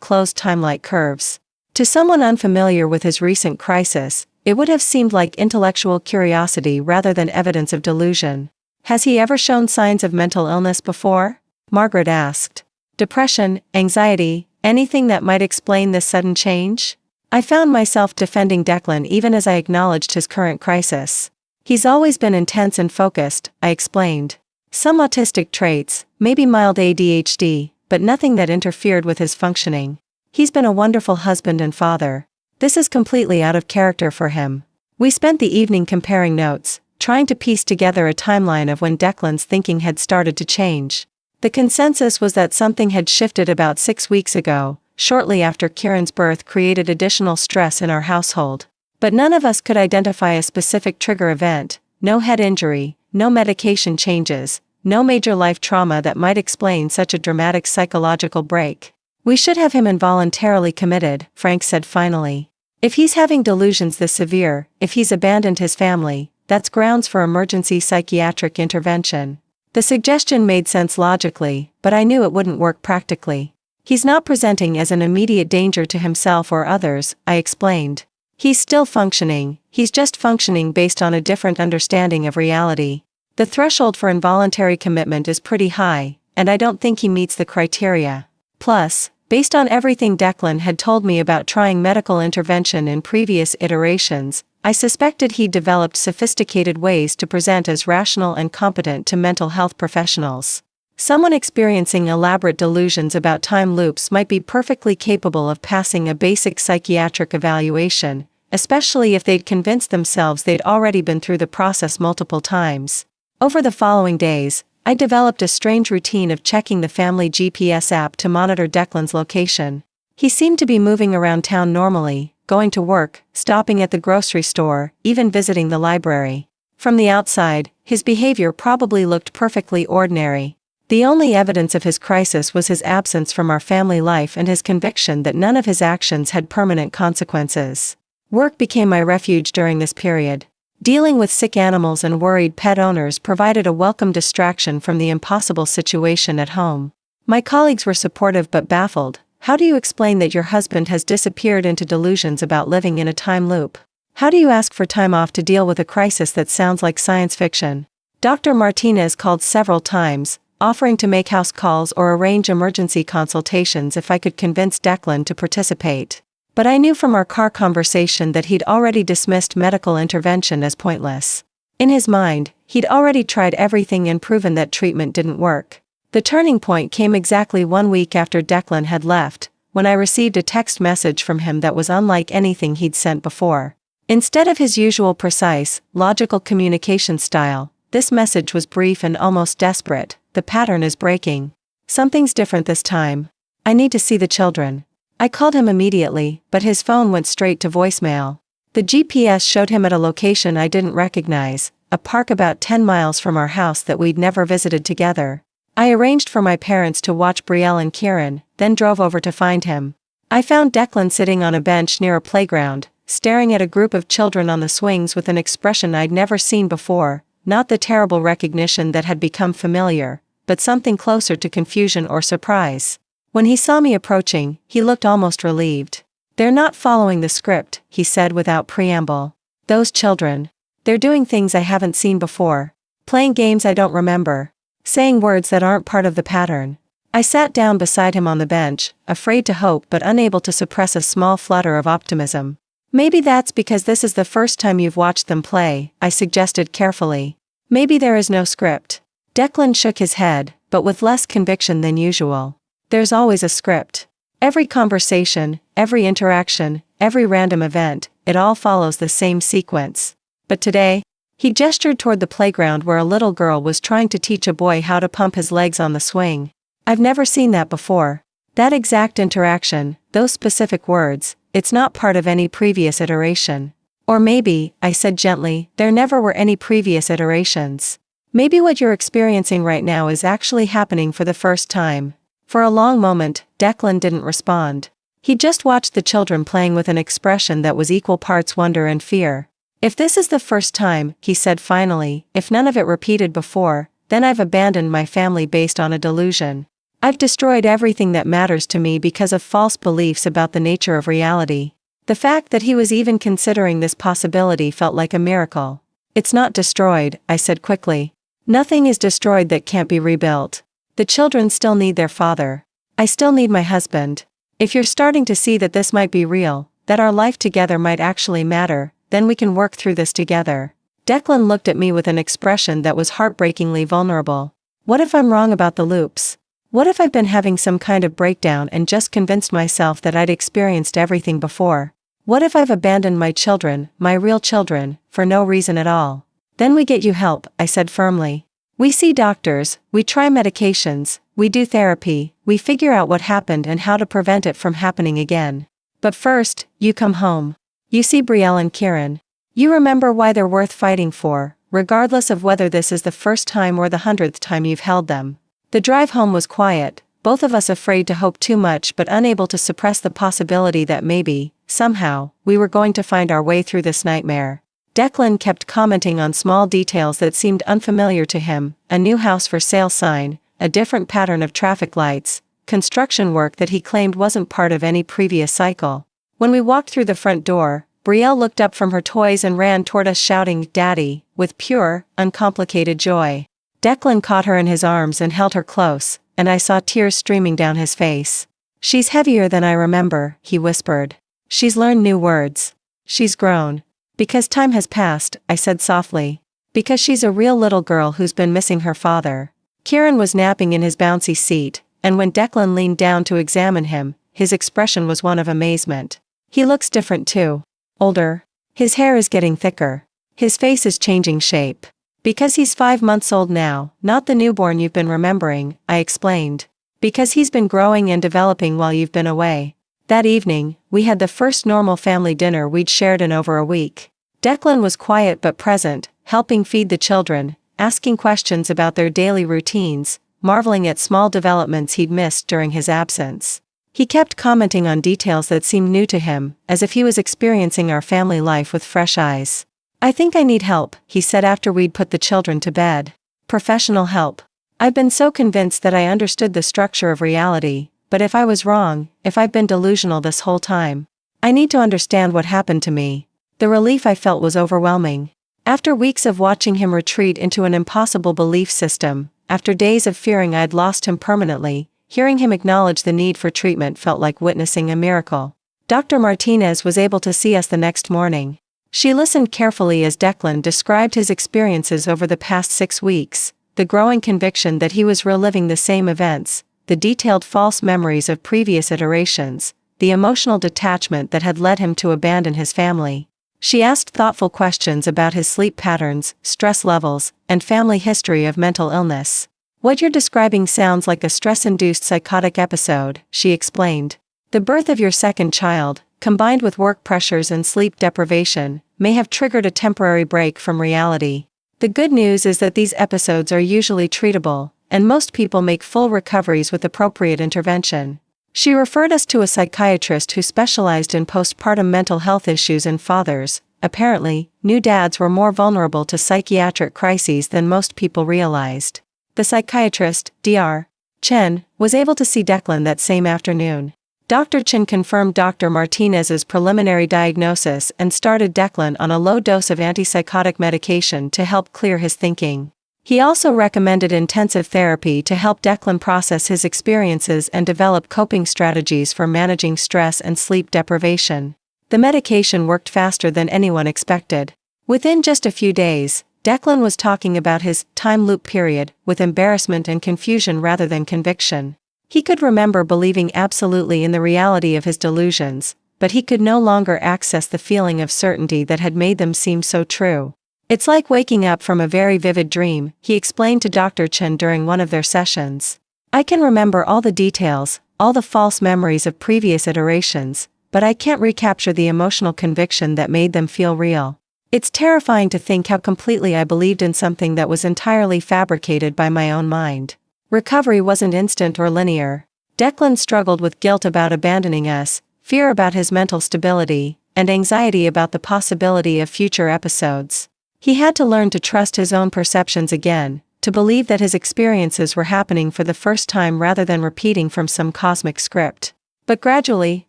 closed time-like curves. To someone unfamiliar with his recent crisis, it would have seemed like intellectual curiosity rather than evidence of delusion. Has he ever shown signs of mental illness before? Margaret asked. Depression, anxiety, anything that might explain this sudden change? I found myself defending Declan even as I acknowledged his current crisis. He's always been intense and focused, I explained. Some autistic traits, maybe mild ADHD, but nothing that interfered with his functioning. He's been a wonderful husband and father. This is completely out of character for him. We spent the evening comparing notes, trying to piece together a timeline of when Declan's thinking had started to change. The consensus was that something had shifted about 6 weeks ago, shortly after Kieran's birth created additional stress in our household. But none of us could identify a specific trigger event, no head injury, no medication changes, no major life trauma that might explain such a dramatic psychological break. We should have him involuntarily committed, Frank said finally. If he's having delusions this severe, if he's abandoned his family, that's grounds for emergency psychiatric intervention. The suggestion made sense logically, but I knew it wouldn't work practically. He's not presenting as an immediate danger to himself or others, I explained. He's still functioning, he's just functioning based on a different understanding of reality. The threshold for involuntary commitment is pretty high, and I don't think he meets the criteria. Plus, based on everything Declan had told me about trying medical intervention in previous iterations, I suspected he'd developed sophisticated ways to present as rational and competent to mental health professionals. Someone experiencing elaborate delusions about time loops might be perfectly capable of passing a basic psychiatric evaluation, especially if they'd convinced themselves they'd already been through the process multiple times. Over the following days, I developed a strange routine of checking the family GPS app to monitor Declan's location. He seemed to be moving around town normally, going to work, stopping at the grocery store, even visiting the library. From the outside, his behavior probably looked perfectly ordinary. The only evidence of his crisis was his absence from our family life and his conviction that none of his actions had permanent consequences. Work became my refuge during this period. Dealing with sick animals and worried pet owners provided a welcome distraction from the impossible situation at home. My colleagues were supportive but baffled. How do you explain that your husband has disappeared into delusions about living in a time loop? How do you ask for time off to deal with a crisis that sounds like science fiction? Dr. Martinez called several times, offering to make house calls or arrange emergency consultations if I could convince Declan to participate. But I knew from our car conversation that he'd already dismissed medical intervention as pointless. In his mind, he'd already tried everything and proven that treatment didn't work. The turning point came exactly 1 week after Declan had left, when I received a text message from him that was unlike anything he'd sent before. Instead of his usual precise, logical communication style, this message was brief and almost desperate. The pattern is breaking. Something's different this time. I need to see the children. I called him immediately, but his phone went straight to voicemail. The GPS showed him at a location I didn't recognize, a park about 10 miles from our house that we'd never visited together. I arranged for my parents to watch Brielle and Kieran, then drove over to find him. I found Declan sitting on a bench near a playground, staring at a group of children on the swings with an expression I'd never seen before, not the terrible recognition that had become familiar, but something closer to confusion or surprise. When he saw me approaching, he looked almost relieved. "They're not following the script," he said without preamble. "Those children. They're doing things I haven't seen before. Playing games I don't remember. Saying words that aren't part of the pattern." I sat down beside him on the bench, afraid to hope but unable to suppress a small flutter of optimism. "Maybe that's because this is the first time you've watched them play," I suggested carefully. "Maybe there is no script." Declan shook his head, but with less conviction than usual. "There's always a script. Every conversation, every interaction, every random event, it all follows the same sequence. But today," he gestured toward the playground where a little girl was trying to teach a boy how to pump his legs on the swing. "I've never seen that before. That exact interaction, those specific words, it's not part of any previous iteration. Or maybe," I said gently, "there never were any previous iterations. Maybe what you're experiencing right now is actually happening for the first time. For a long moment, Declan didn't respond. He just watched the children playing with an expression that was equal parts wonder and fear. "If this is the first time," he said finally, "if none of it repeated before, then I've abandoned my family based on a delusion. I've destroyed everything that matters to me because of false beliefs about the nature of reality." The fact that he was even considering this possibility felt like a miracle. "It's not destroyed," I said quickly. "Nothing is destroyed that can't be rebuilt. The children still need their father. I still need my husband. If you're starting to see that this might be real, that our life together might actually matter, then we can work through this together." Declan looked at me with an expression that was heartbreakingly vulnerable. "What if I'm wrong about the loops? What if I've been having some kind of breakdown and just convinced myself that I'd experienced everything before? What if I've abandoned my children, my real children, for no reason at all?" "Then we get you help," I said firmly. "We see doctors, we try medications, we do therapy, we figure out what happened and how to prevent it from happening again. But first, you come home. You see Brielle and Kieran. You remember why they're worth fighting for, regardless of whether this is the first time or the 100th time you've held them." The drive home was quiet, both of us afraid to hope too much but unable to suppress the possibility that maybe, somehow, we were going to find our way through this nightmare. Declan kept commenting on small details that seemed unfamiliar to him: a new house for sale sign, a different pattern of traffic lights, construction work that he claimed wasn't part of any previous cycle. When we walked through the front door, Brielle looked up from her toys and ran toward us shouting, "Daddy," with pure, uncomplicated joy. Declan caught her in his arms and held her close, and I saw tears streaming down his face. "She's heavier than I remember," he whispered. "She's learned new words. She's grown." "Because time has passed," I said softly. "Because she's a real little girl who's been missing her father." Kieran was napping in his bouncy seat, and when Declan leaned down to examine him, his expression was one of amazement. "He looks different too. Older. His hair is getting thicker. His face is changing shape. Because he's 5 months old now, not the newborn you've been remembering," I explained. "Because he's been growing and developing while you've been away." That evening, we had the first normal family dinner we'd shared in over a week. Declan was quiet but present, helping feed the children, asking questions about their daily routines, marveling at small developments he'd missed during his absence. He kept commenting on details that seemed new to him, as if he was experiencing our family life with fresh eyes. "I think I need help," he said after we'd put the children to bed. "Professional help. I've been so convinced that I understood the structure of reality, but if I was wrong, if I've been delusional this whole time, I need to understand what happened to me." The relief I felt was overwhelming. After weeks of watching him retreat into an impossible belief system, after days of fearing I'd lost him permanently, hearing him acknowledge the need for treatment felt like witnessing a miracle. Dr. Martinez was able to see us the next morning. She listened carefully as Declan described his experiences over the past 6 weeks, the growing conviction that he was reliving the same events, the detailed false memories of previous iterations, the emotional detachment that had led him to abandon his family. She asked thoughtful questions about his sleep patterns, stress levels, and family history of mental illness. "What you're describing sounds like a stress-induced psychotic episode," she explained. "The birth of your second child, combined with work pressures and sleep deprivation, may have triggered a temporary break from reality. The good news is that these episodes are usually treatable, and most people make full recoveries with appropriate intervention." She referred us to a psychiatrist who specialized in postpartum mental health issues in fathers. Apparently, new dads were more vulnerable to psychiatric crises than most people realized. The psychiatrist, Dr. Chen, was able to see Declan that same afternoon. Dr. Chen confirmed Dr. Martinez's preliminary diagnosis and started Declan on a low dose of antipsychotic medication to help clear his thinking. He also recommended intensive therapy to help Declan process his experiences and develop coping strategies for managing stress and sleep deprivation. The medication worked faster than anyone expected. Within just a few days, Declan was talking about his time loop period with embarrassment and confusion rather than conviction. He could remember believing absolutely in the reality of his delusions, but he could no longer access the feeling of certainty that had made them seem so true. "It's like waking up from a very vivid dream," he explained to Dr. Chen during one of their sessions. "I can remember all the details, all the false memories of previous iterations, but I can't recapture the emotional conviction that made them feel real. It's terrifying to think how completely I believed in something that was entirely fabricated by my own mind." Recovery wasn't instant or linear. Declan struggled with guilt about abandoning us, fear about his mental stability, and anxiety about the possibility of future episodes. He had to learn to trust his own perceptions again, to believe that his experiences were happening for the first time rather than repeating from some cosmic script. But gradually,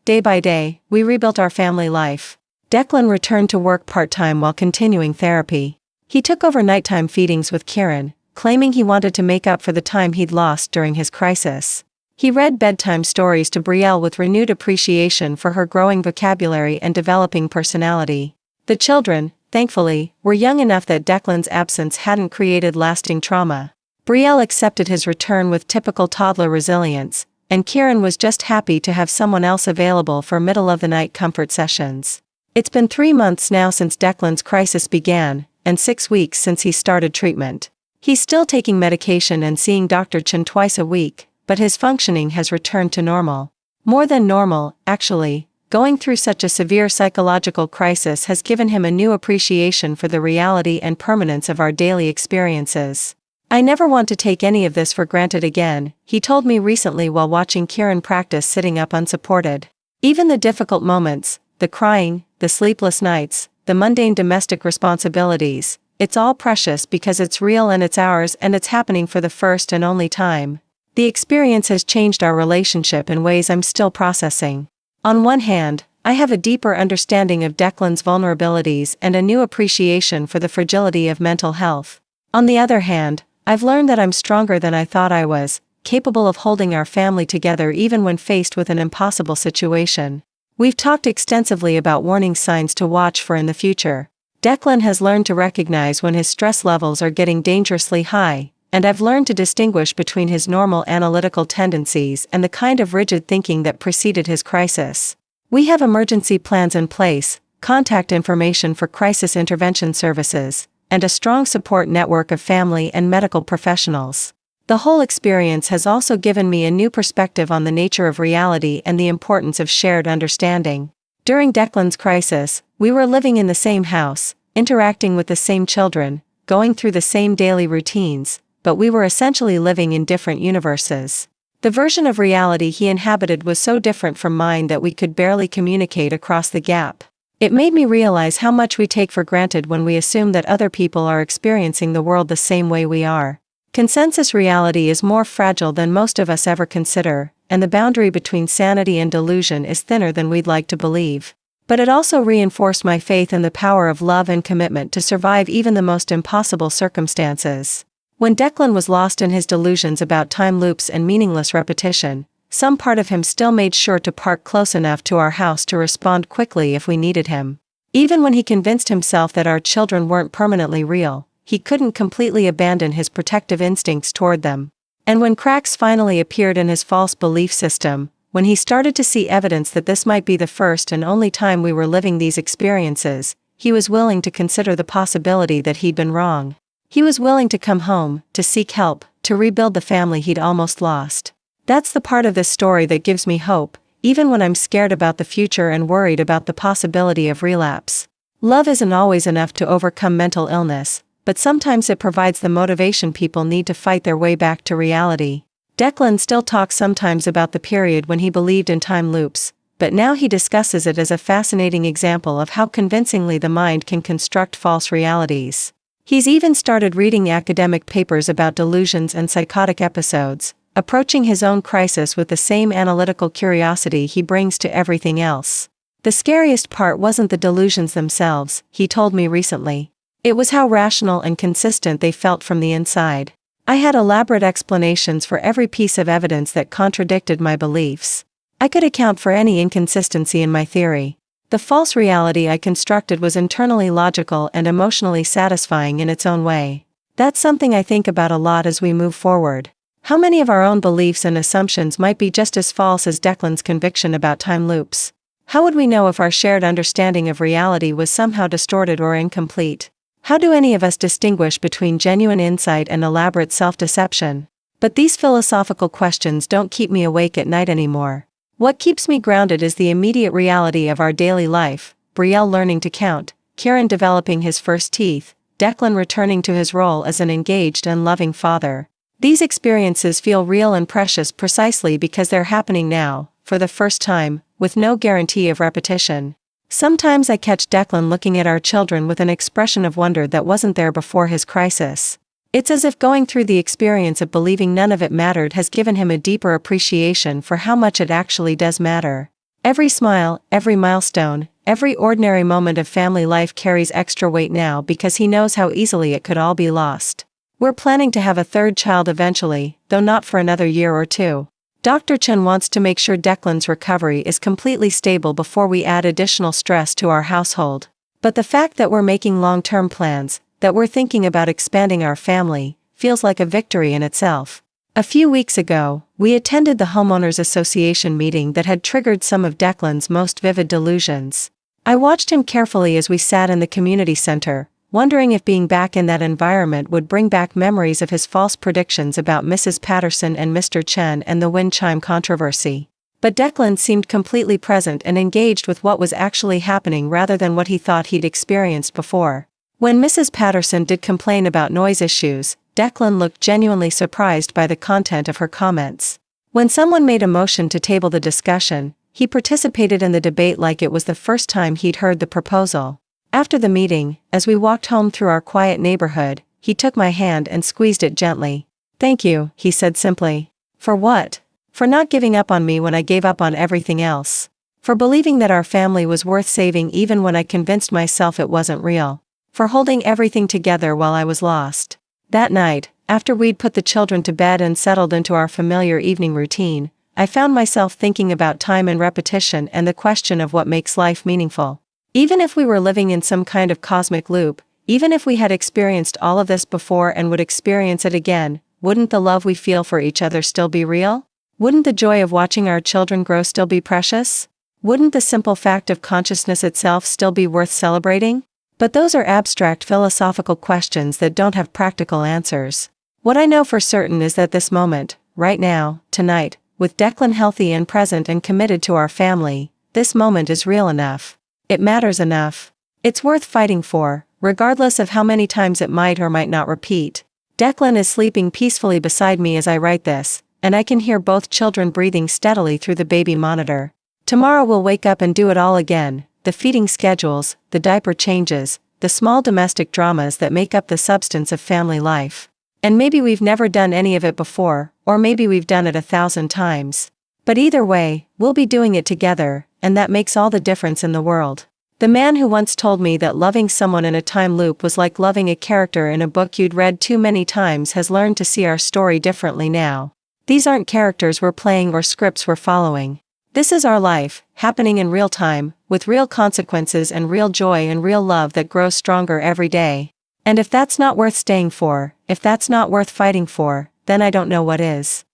day by day, we rebuilt our family life. Declan returned to work part-time while continuing therapy. He took over nighttime feedings with Kieran, claiming he wanted to make up for the time he'd lost during his crisis. He read bedtime stories to Brielle with renewed appreciation for her growing vocabulary and developing personality. The children, thankfully, were young enough that Declan's absence hadn't created lasting trauma. Brielle accepted his return with typical toddler resilience, and Kieran was just happy to have someone else available for middle-of-the-night comfort sessions. It's been 3 months now since Declan's crisis began, and 6 weeks since he started treatment. He's still taking medication and seeing Dr. Chen twice a week, but his functioning has returned to normal. More than normal, actually. Going through such a severe psychological crisis has given him a new appreciation for the reality and permanence of our daily experiences. "I never want to take any of this for granted again," he told me recently while watching Kieran practice sitting up unsupported. "Even the difficult moments, the crying, the sleepless nights, the mundane domestic responsibilities, it's all precious because it's real and it's ours and it's happening for the first and only time. The experience has changed our relationship in ways I'm still processing. On one hand, I have a deeper understanding of Declan's vulnerabilities and a new appreciation for the fragility of mental health. On the other hand, I've learned that I'm stronger than I thought I was, capable of holding our family together even when faced with an impossible situation. We've talked extensively about warning signs to watch for in the future. Declan has learned to recognize when his stress levels are getting dangerously high, and I've learned to distinguish between his normal analytical tendencies and the kind of rigid thinking that preceded his crisis. We have emergency plans in place, contact information for crisis intervention services, and a strong support network of family and medical professionals. The whole experience has also given me a new perspective on the nature of reality and the importance of shared understanding. During Declan's crisis, we were living in the same house, interacting with the same children, going through the same daily routines, but we were essentially living in different universes. The version of reality he inhabited was so different from mine that we could barely communicate across the gap. It made me realize how much we take for granted when we assume that other people are experiencing the world the same way we are. Consensus reality is more fragile than most of us ever consider, and the boundary between sanity and delusion is thinner than we'd like to believe. But it also reinforced my faith in the power of love and commitment to survive even the most impossible circumstances. When Declan was lost in his delusions about time loops and meaningless repetition, some part of him still made sure to park close enough to our house to respond quickly if we needed him. Even when he convinced himself that our children weren't permanently real, he couldn't completely abandon his protective instincts toward them. And when cracks finally appeared in his false belief system, when he started to see evidence that this might be the first and only time we were living these experiences, he was willing to consider the possibility that he'd been wrong. He was willing to come home, to seek help, to rebuild the family he'd almost lost. That's the part of this story that gives me hope, even when I'm scared about the future and worried about the possibility of relapse. Love isn't always enough to overcome mental illness, but sometimes it provides the motivation people need to fight their way back to reality. Declan still talks sometimes about the period when he believed in time loops, but now he discusses it as a fascinating example of how convincingly the mind can construct false realities. He's even started reading academic papers about delusions and psychotic episodes, approaching his own crisis with the same analytical curiosity he brings to everything else. The scariest part wasn't the delusions themselves, he told me recently. It was how rational and consistent they felt from the inside. I had elaborate explanations for every piece of evidence that contradicted my beliefs. I could account for any inconsistency in my theory. The false reality I constructed was internally logical and emotionally satisfying in its own way. That's something I think about a lot as we move forward. How many of our own beliefs and assumptions might be just as false as Declan's conviction about time loops? How would we know if our shared understanding of reality was somehow distorted or incomplete? How do any of us distinguish between genuine insight and elaborate self-deception? But these philosophical questions don't keep me awake at night anymore. What keeps me grounded is the immediate reality of our daily life: Brielle learning to count, Kieran developing his first teeth, Declan returning to his role as an engaged and loving father. These experiences feel real and precious precisely because they're happening now, for the first time, with no guarantee of repetition. Sometimes I catch Declan looking at our children with an expression of wonder that wasn't there before his crisis. It's as if going through the experience of believing none of it mattered has given him a deeper appreciation for how much it actually does matter. Every smile, every milestone, every ordinary moment of family life carries extra weight now because he knows how easily it could all be lost. We're planning to have a third child eventually, though not for another year or two. Dr. Chen wants to make sure Declan's recovery is completely stable before we add additional stress to our household. But the fact that we're making long-term plans, that we're thinking about expanding our family, feels like a victory in itself. A few weeks ago, we attended the Homeowners Association meeting that had triggered some of Declan's most vivid delusions. I watched him carefully as we sat in the community center, wondering if being back in that environment would bring back memories of his false predictions about Mrs. Patterson and Mr. Chen and the wind chime controversy. But Declan seemed completely present and engaged with what was actually happening rather than what he thought he'd experienced before. When Mrs. Patterson did complain about noise issues, Declan looked genuinely surprised by the content of her comments. When someone made a motion to table the discussion, he participated in the debate like it was the first time he'd heard the proposal. After the meeting, as we walked home through our quiet neighborhood, he took my hand and squeezed it gently. "Thank you," he said simply. "For what?" "For not giving up on me when I gave up on everything else. For believing that our family was worth saving even when I convinced myself it wasn't real. For holding everything together while I was lost." That night, after we'd put the children to bed and settled into our familiar evening routine, I found myself thinking about time and repetition and the question of what makes life meaningful. Even if we were living in some kind of cosmic loop, even if we had experienced all of this before and would experience it again, wouldn't the love we feel for each other still be real? Wouldn't the joy of watching our children grow still be precious? Wouldn't the simple fact of consciousness itself still be worth celebrating? But those are abstract philosophical questions that don't have practical answers. What I know for certain is that this moment, right now, tonight, with Declan healthy and present and committed to our family, this moment is real enough. It matters enough. It's worth fighting for, regardless of how many times it might or might not repeat. Declan is sleeping peacefully beside me as I write this, and I can hear both children breathing steadily through the baby monitor. Tomorrow we'll wake up and do it all again. The feeding schedules, the diaper changes, the small domestic dramas that make up the substance of family life. And maybe we've never done any of it before, or maybe we've done it 1,000 times. But either way, we'll be doing it together, and that makes all the difference in the world. The man who once told me that loving someone in a time loop was like loving a character in a book you'd read too many times has learned to see our story differently now. These aren't characters we're playing or scripts we're following. This is our life, happening in real time, with real consequences and real joy and real love that grows stronger every day. And if that's not worth staying for, if that's not worth fighting for, then I don't know what is.